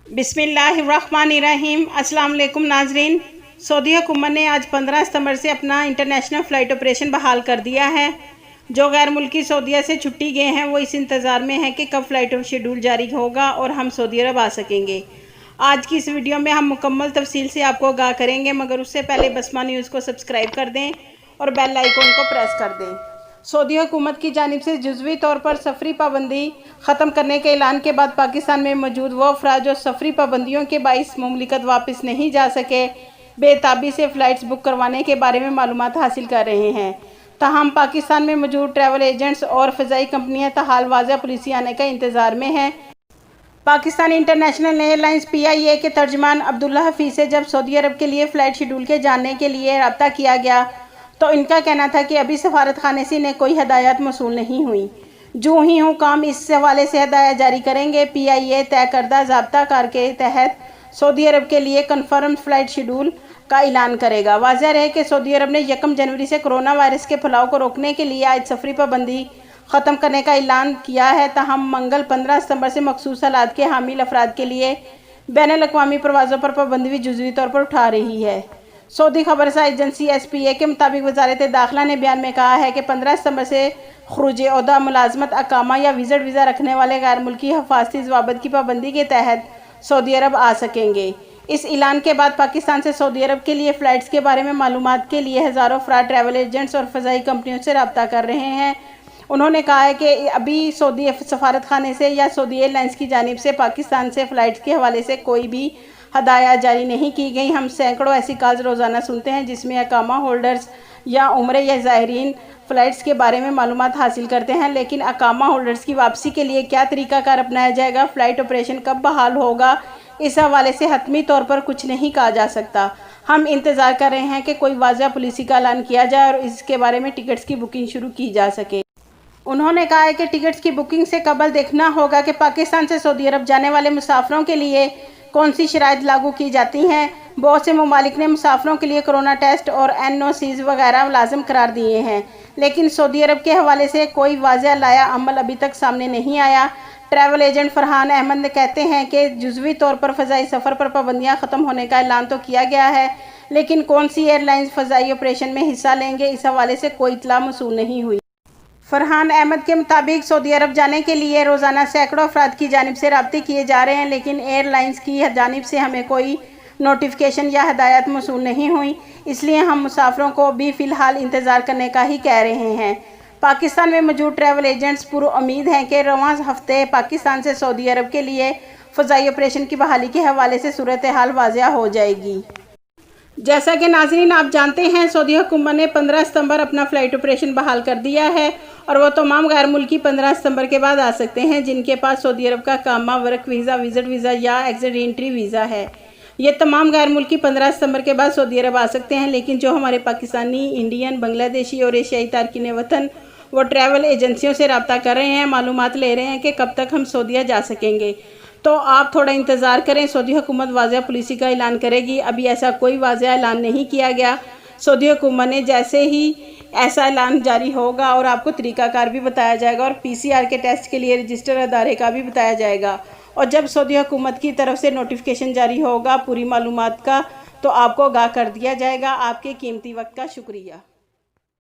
बिस्मिल्लाहिर्रहमानिर्रहीम। अस्सलाम वालेकुम नाजरीन। सऊदी हुकूमत ने आज 15 सितंबर से अपना इंटरनेशनल फ़्लाइट ऑपरेशन बहाल कर दिया है। जो गैर मुल्की सऊदीया से छुट्टी गए हैं वो इस इंतज़ार में हैं कि कब फ़्लाइट शेड्यूल जारी होगा और हम सऊदी अरब आ सकेंगे। आज की इस वीडियो में हम मुकम्मल तफसील से आपको आगाह करेंगे, मगर उससे पहले बसमा न्यूज़ को सब्सक्राइब कर दें और बेल आइकन को प्रेस कर दें। सऊदी हुकूमत की जानिब से जुज़वी तौर पर सफरी पाबंदी ख़त्म करने के ऐलान के बाद पाकिस्तान में मौजूद वो अफराद जो सफरी पाबंदियों के बाइस मुमलिकत वापस नहीं जा सके, बेताबी से फ़्लाइट्स बुक करवाने के बारे में मालूमात हासिल कर रहे हैं। ताहम पाकिस्तान में मौजूद ट्रैवल एजेंट्स और फ़ज़ाई कंपनियाँ ताहाल वाज़ह पॉलिसी आने का इंतज़ार में हैं। पाकिस्तानी इंटरनेशनल एयरलाइंस PIA के तर्जमान अब्दुल्ला हफीज़ से जब सऊदी अरब के लिए फ़्लाइट शेड्यूल के जानने के लिए रब्ता किया गया तो इनका कहना था कि अभी सफारत खाने से इन्हें कोई हदायत मौसूल नहीं हुई। जो ही हुकाम इस हवाले से हदायत जारी करेंगे, PIA तय करदा ज़ाब्ता कार के तहत सऊदी अरब के लिए कन्फर्म फ़्लाइट शेड्यूल का ऐलान करेगा। वाज़ह रहे कि सऊदी अरब ने 1 जनवरी से कोरोना वायरस के फैलाव को रोकने के लिए आज सफरी पाबंदी ख़त्म करने का ऐलान किया है। ताहम मंगल 15 सितंबर से मखसूस हालात के हामिल अफराद के लिए बैनुल-अक़वामी परवाज़ों पर पाबंदी भी जुज़वी तौर पर उठा रही है। सऊदी खबरसा एजेंसी SPA के मुताबिक वज़ारत दाखिला ने बयान में कहा है कि 15 सितंबर से खुरूज ओहदा, मुलाजमत, अकामा या विज़िट वीज़ा रखने वाले गैर मुल्की हफाजती ज़वाबित की पाबंदी के तहत सऊदी अरब आ सकेंगे। इस ऐलान के बाद पाकिस्तान से सऊदी अरब के लिए फ़्लाइट्स के बारे में मालूमात के लिए हज़ारों अफराद ट्रैवल एजेंट्स और फ़ज़ाई कंपनियों से रब्ता कर रहे हैं। उन्होंने कहा है कि अभी सऊदी सफारत खाने से या सऊदी एयरलाइंस की जानिब से पाकिस्तान से फ़्लाइट्स के हवाले से कोई भी हदायत जारी नहीं की गई। हम सैकड़ों ऐसी कॉल्स रोज़ाना सुनते हैं जिसमें अकामा होल्डर्स या उम्रे या ज़ायरीन फ़्लाइट्स के बारे में मालूमात हासिल करते हैं, लेकिन अकामा होल्डर्स की वापसी के लिए क्या तरीक़ाकार अपनाया जाएगा, फ़्लाइट ऑपरेशन कब बहाल होगा, इस हवाले से हतमी तौर पर कुछ नहीं कहा जा सकता। हम इंतज़ार कर रहे हैं कि कोई वाज़ह पॉलिसी का ऐलान किया जाए और इसके बारे में टिकट्स की बुकिंग शुरू की जा सके। उन्होंने कहा है कि टिकट्स की बुकिंग से कबल देखना होगा कि पाकिस्तान से सऊदी अरब जाने वाले मुसाफिरों के लिए कौन सी शराइत लागू की जाती हैं। बहुत से ममालिक ने मुसाफिरों के लिए कोरोना टेस्ट और NOCs वगैरह लाजिम करार दिए हैं, लेकिन सऊदी अरब के हवाले से कोई वाज़ह लाया अमल अभी तक सामने नहीं आया। ट्रैवल एजेंट फरहान अहमद कहते हैं कि जुज़वी तौर पर फ़ज़ाई सफ़र पर पाबंदियाँ ख़त्म होने का ऐलान तो किया गया है, लेकिन कौन सी एयरलाइंस फ़ज़ाई ऑपरेशन में हिस्सा लेंगे, इस हवाले से कोई इत्तला मौसूल नहीं हुई। फरहान अहमद के मुताबिक सऊदी अरब जाने के लिए रोज़ाना सैकड़ों अफराद की जानिब से रब्ते किए जा रहे हैं, लेकिन एयरलाइंस की जानिब से हमें कोई नोटिफिकेशन या हदायत मौसूल नहीं हुई, इसलिए हम मुसाफिरों को भी फ़िलहाल इंतज़ार करने का ही कह रहे हैं। पाकिस्तान में मौजूद ट्रैवल एजेंट्स पूरी उम्मीद हैं कि रवां हफ्ते पाकिस्तान से सऊदी अरब के लिए फ़ज़ाई ऑपरेशन की बहाली के हवाले से सूरत हाल वाज़ह हो जाएगी। जैसा कि नाज़रीन आप जानते हैं, सऊदी हुकूमत ने 15 सितंबर अपना फ़्लाइट ऑपरेशन बहाल कर दिया है और वो तमाम गैर मुल्की 15 सितंबर के बाद आ सकते हैं जिनके पास सऊदी अरब का कामा, वर्क वीज़ा, विज़िट वीज़ा या एग्जिट एंट्री वीज़ा है। ये तमाम गैर मुल्की 15 सितंबर के बाद सऊदी अरब आ सकते हैं, लेकिन जो हमारे पाकिस्तानी, इंडियन, बांग्लादेशी और एशियाई तारकीन वतन वो ट्रैवल एजेंसियों से रब्ता कर रहे हैं, मालूमात ले रहे हैं कि कब तक हम सऊदीया जा सकेंगे। तो आप थोड़ा इंतज़ार करें, सऊदी हुकूमत वाज़ह पॉलिसी का ऐलान करेगी। अभी ऐसा कोई वाज़ह ऐलान नहीं किया गया। सऊदी हुकूमत ने जैसे ही ऐसा ऐलान जारी होगा और आपको तरीक़ाकार भी बताया जाएगा और PCR के टेस्ट के लिए रजिस्टर अदारे का भी बताया जाएगा, और जब सऊदी हुकूमत की तरफ से नोटिफिकेशन जारी होगा पूरी मालूमात का तो आपको आगाह कर दिया जाएगा। आपके कीमती वक्त का शुक्रिया।